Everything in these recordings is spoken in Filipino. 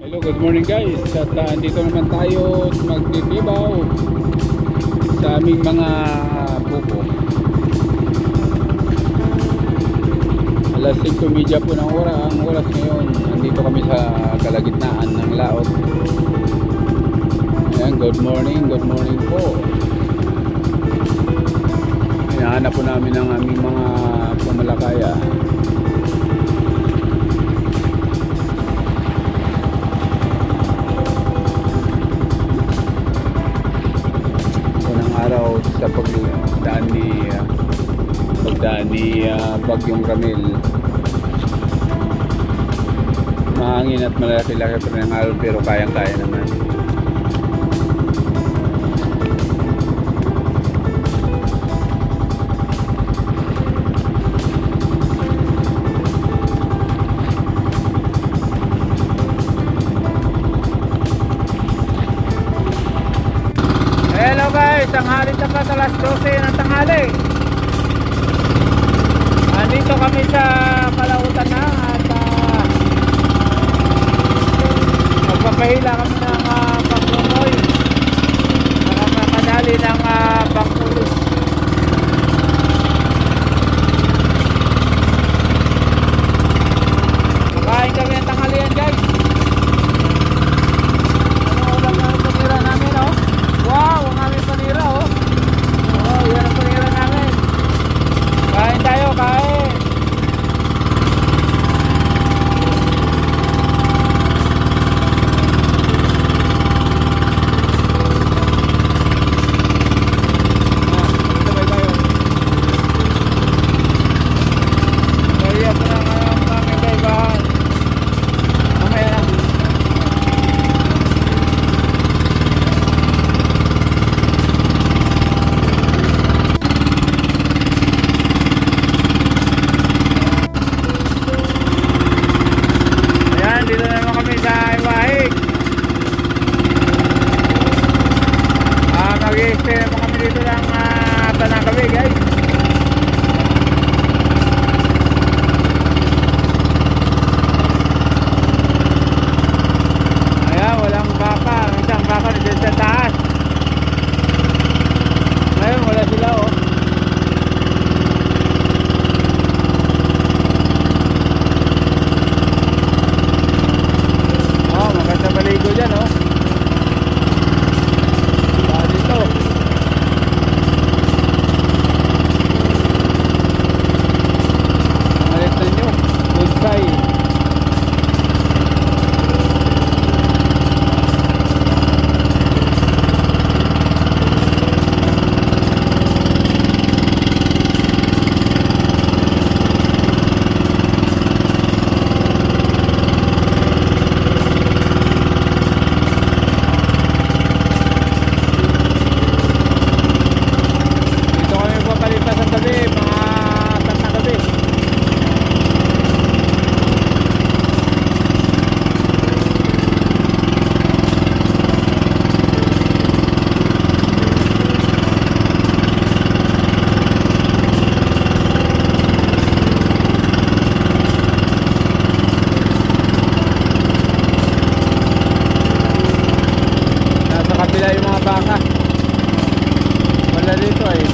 Hello, good morning guys. At andito naman tayo magtitibaw sa aming mga buko. Alas 5:30 po ng ang oras ngayon. Andito kami sa kalagitnaan ng laot. Ayan, good morning po. Hinahanap po namin ang aming mga pamalakaya. Sa pagdaan ni Bagyong Ramil, mahangin at malaki-laki pa ng alon pero kayang-kaya naman. Hello guys, tanghali na pa, alas 12 ng tanghali. Andito kami sa Kalautan na at magpapahila kami ng panglumoy. Nakakadali ng pangpulis. Makain kami ng tanghalian guys. Ano ulam na panira namin oh? Wow, ang aming panira oh. Oh, yan ang panira namin. Kain tayo, kain. Dito na naman kami sa Iwahig. Mag-i-stay naman kami dito ng tanang gabi guys. Ayan, walang baka. Isang baka dito sa taas. Ngayon wala sila oh. Maligo dyan oh. Dito malit na nyo. Good sky. Kabila yung mga baka. Wala dito eh.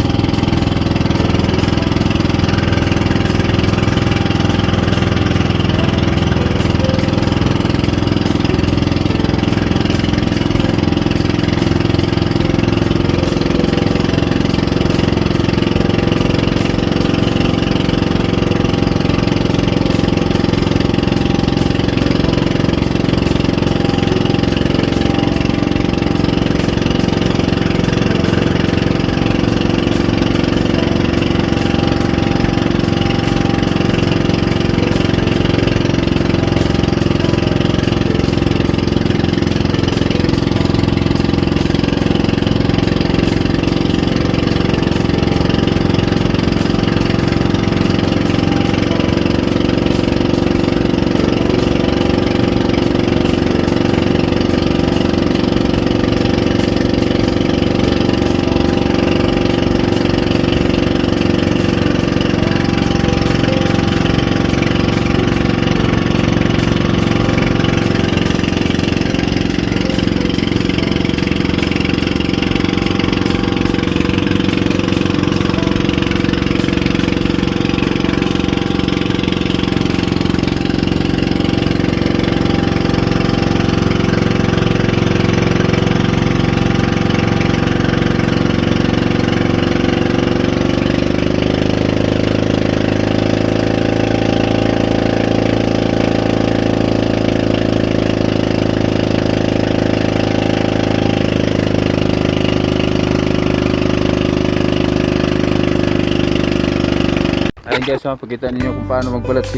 guys, pakita ninyo kung paano magbalat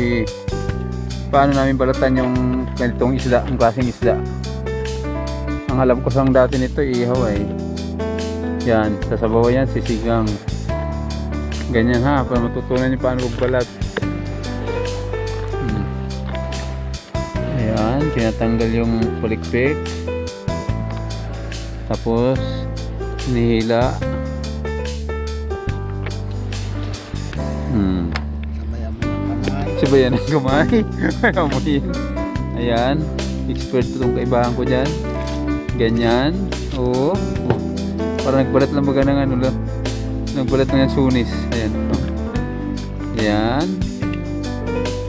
paano namin balatan yung ganitong isda, yung klaseng isda. Ang alam ko sang dati nito ihaw ay yan, sasabaw yan, sisigang ganyan ha, para matutunan nyo paano magbalat. Ayan, tinatanggal yung palikpik, tapos nihila. Sabayan ang kamay. Amoyin. Ayan, expert itong kaibahan ko dyan. Ganyan. Oo. Parang nagbalat lang baga ng ano lang. Nagbalat ng sunis. Ayan. Ayan.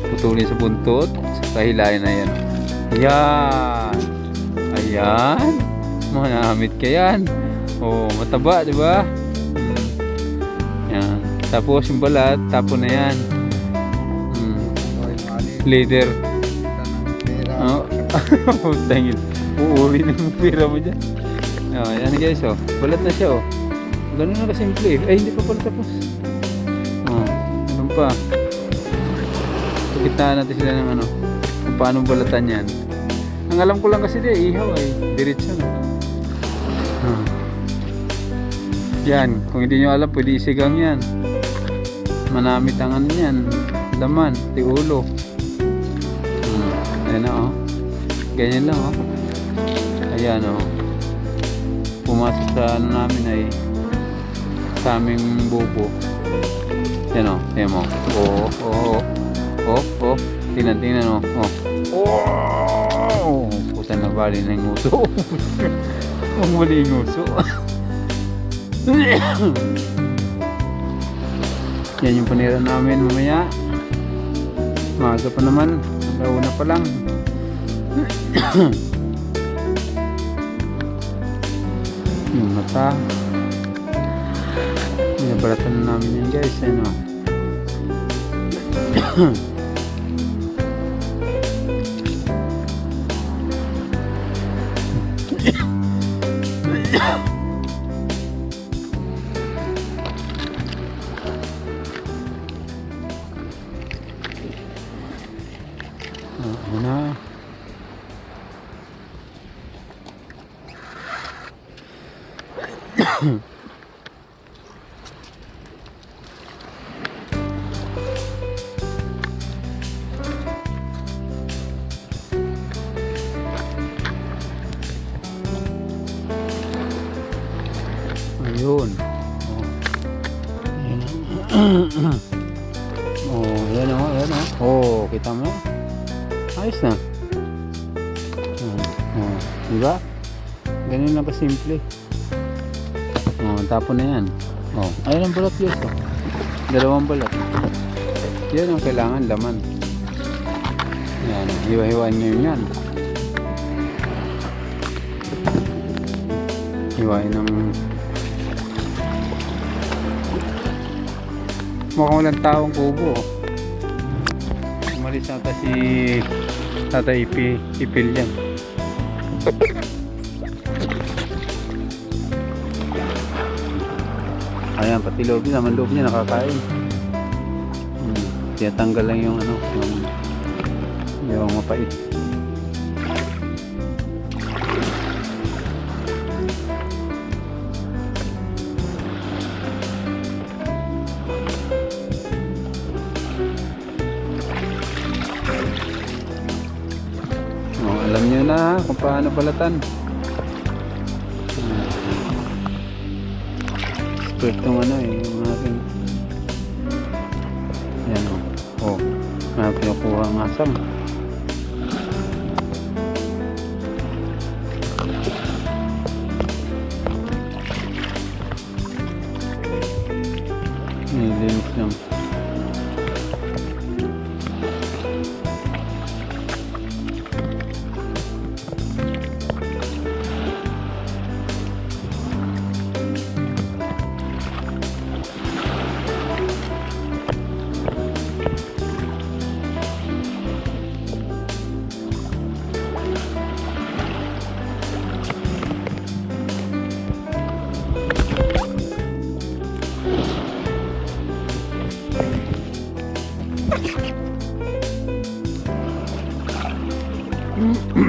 Putulin sa buntot. Kahilayan na yan. Ayan. Ayan. Manamit ka yan. Oo, mataba, di ba? Ayan. Tapos yung balat, tapon na yan. Leader. Oh. Tangin. Uuri na yung pira mo dyan. Oh, ayan guys, oh. Balat na siya, oh. Ganun na kasimple. Ay, hindi pa pala tapos. Oh, ganun pa. Pakitaan natin sila ng ano, kung paano balatan yan. Ang alam ko lang kasi ihaw ay diretso na. Oh. Yan, kung hindi nyo alam, pwede isigang yan. Manamit ang ano yan. Laman, tiulo. Ayan na, oh. Ganyan lang, oh. Ayan, oh. Pumasok sa ano namin ay sa aming bubo. Ayan, oh. Ayan mo. Oh, oh, oh. Oh, oh. Tingnan, oh. Oh. Oh. Puta na bali na yung uso. Ang mali yung uso. Yan yung panira namin mamaya. Maaga pa naman. Una pa lang. Yung mata. Binabalatan na namin yan guys. Ano? Na. Ayun. Oh, ayan o, ayan o. Oh, kita mo? Ayos na. Diba? Ganun lang kasimple. Tapon na yan. Ayun ang balat yun. Dalawang balat. Yan ang kailangan, laman. Yan, hiwa-hiwain nyo yun yan. Hiwain ng mukhang walang taong kubo. Umalis nata si Tata Ipil yan. Ayan, pati loob niya, naman loob niya nakakain. Tinatanggal lang yung ano, yung mapait. Alam nyo na kung paano balatan. Expert ng ano yung aking yan o. Pinukuha ang asang. Nilinis lang.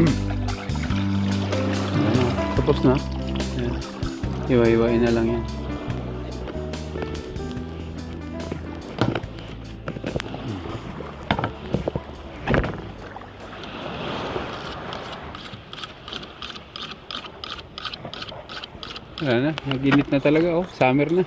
Ayan na, tapos na. Ayan. Iwa-iwain na lang yan. Wala na, nag-init na talaga oh, summer na.